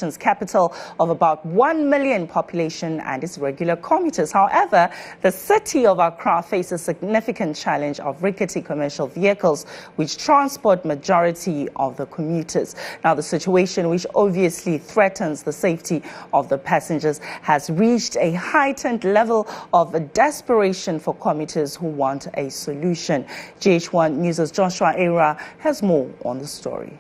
nation's capital of about 1 million population and its regular commuters. However, the city of Accra faces a significant challenge of rickety commercial vehicles which transport majority of the commuters. Now, the situation, which obviously threatens the safety of the passengers, has reached a heightened level of desperation for commuters who want a solution. GH1 News' Joshua Era has more on the story.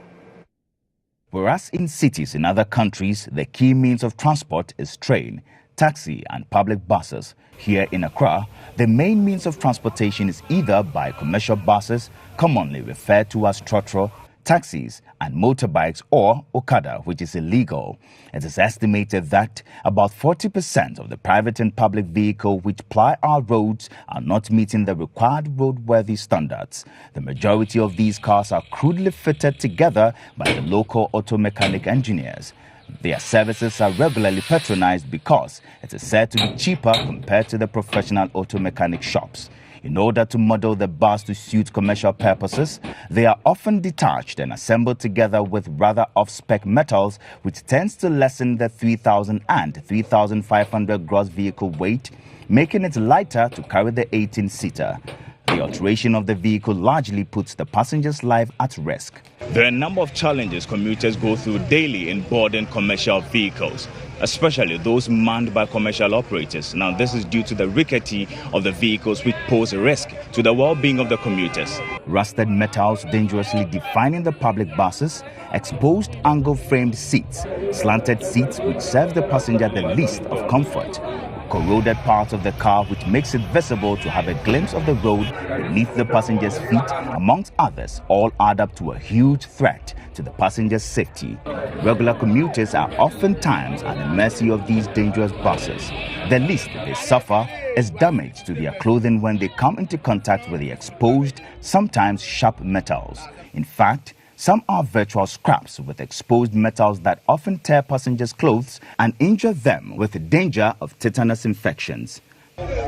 Whereas in cities in other countries, the key means of transport is train, taxi and public buses, here in Accra, the main means of transportation is either by commercial buses, commonly referred to as TROTRO, taxis and motorbikes, or Okada, which is illegal. It is estimated that about 40% of the private and public vehicles which ply our roads are not meeting the required roadworthy standards. The majority of these cars are crudely fitted together by the local auto mechanic engineers. Their services are regularly patronized because it is said to be cheaper compared to the professional auto mechanic shops. In order to model the bus to suit commercial purposes, they are often detached and assembled together with rather off-spec metals, which tends to lessen the 3,000 and 3,500 gross vehicle weight, making it lighter to carry the 18-seater. The alteration of the vehicle largely puts the passenger's life at risk. There are a number of challenges commuters go through daily in boarding commercial vehicles, especially those manned by commercial operators. Now, this is due to the rickety of the vehicles, which pose a risk to the well-being of the commuters. Rusted metals dangerously defining the public buses, exposed angle-framed seats, slanted seats which serve the passenger the least of comfort, corroded parts of the car which makes it visible to have a glimpse of the road beneath the passenger's feet, amongst others, all add up to a huge threat to the passenger's safety. Regular commuters are oftentimes at the mercy of these dangerous buses. The least they suffer is damage to their clothing when they come into contact with the exposed, sometimes sharp metals. In fact, some are virtual scraps with exposed metals that often tear passengers' clothes and injure them with the danger of tetanus infections.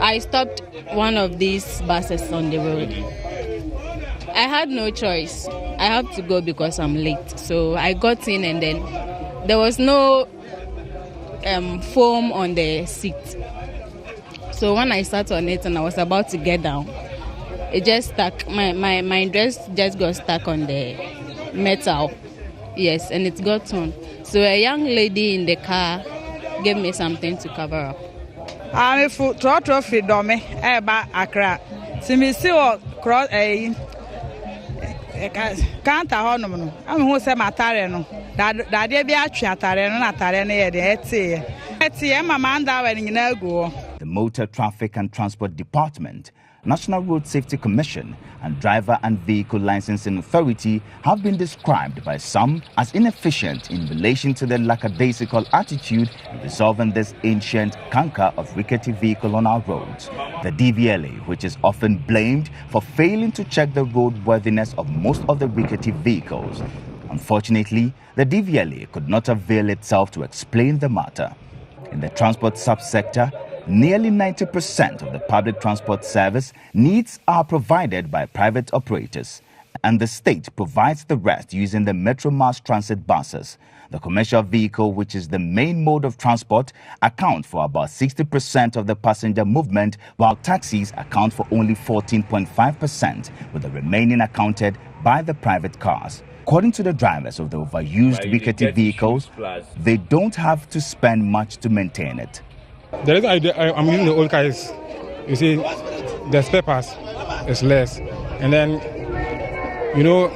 I stopped one of these buses on the road. I had no choice. I had to go because I'm late. So I got in and then there was no foam on the seat. So when I sat on it and I was about to get down, it just stuck. My dress just got stuck on the metal. Yes, and it got torn. So a young lady in the car gave me something to cover up. I'm for TROTRO freedom about Accra. See me see what cross a can't honor. I'm who say my tareno. That they be actually a tareno, not tareno, the Mamanda when you know go. The Motor Traffic and Transport Department, National Road Safety Commission and Driver and Vehicle Licensing Authority have been described by some as inefficient in relation to their lackadaisical attitude in resolving this ancient canker of rickety vehicle on our roads. The DVLA, which is often blamed for failing to check the roadworthiness of most of the rickety vehicles. Unfortunately, the DVLA could not avail itself to explain the matter. In the transport subsector, nearly 90% of the public transport service needs are provided by private operators, and the state provides the rest using the Metro Mass Transit buses. The commercial vehicle, which is the main mode of transport, accounts for about 60% of the passenger movement, while taxis account for only 14.5%, with the remaining accounted by the private cars. According to the drivers of the overused rickety vehicles, they don't have to spend much to maintain it. The reason I'm using the old car is, you see, the spare parts is less. And then, you know,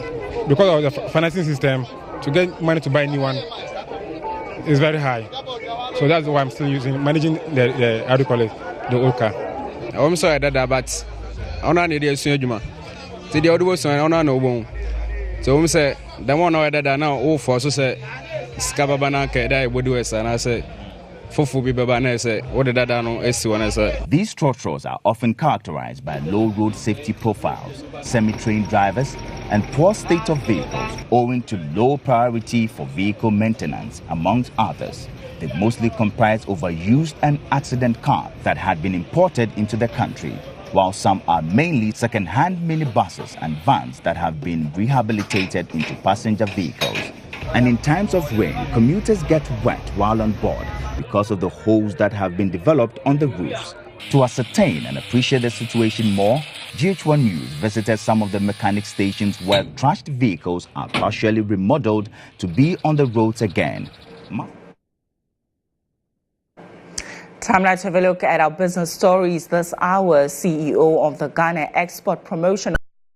because of the financing system, to get money to buy a new one is very high. So that's why I'm still managing the old car. I'm sorry but I don't need to see you. See the other one, I don't know. So I'm saying, the one that now all for so say, Scababana, I would do it, and I say, These TROTROs are often characterized by low road safety profiles, semi-trained drivers, and poor state of vehicles owing to low priority for vehicle maintenance, amongst others. They mostly comprise overused and accident cars that had been imported into the country, while some are mainly second-hand minibuses and vans that have been rehabilitated into passenger vehicles. And in times of rain, commuters get wet while on board because of the holes that have been developed on the roofs. To ascertain and appreciate the situation more, GH1 News visited some of the mechanic stations where trashed vehicles are partially remodeled to be on the roads again. Time now to have a look at our business stories this hour. CEO of the Ghana Export Promotion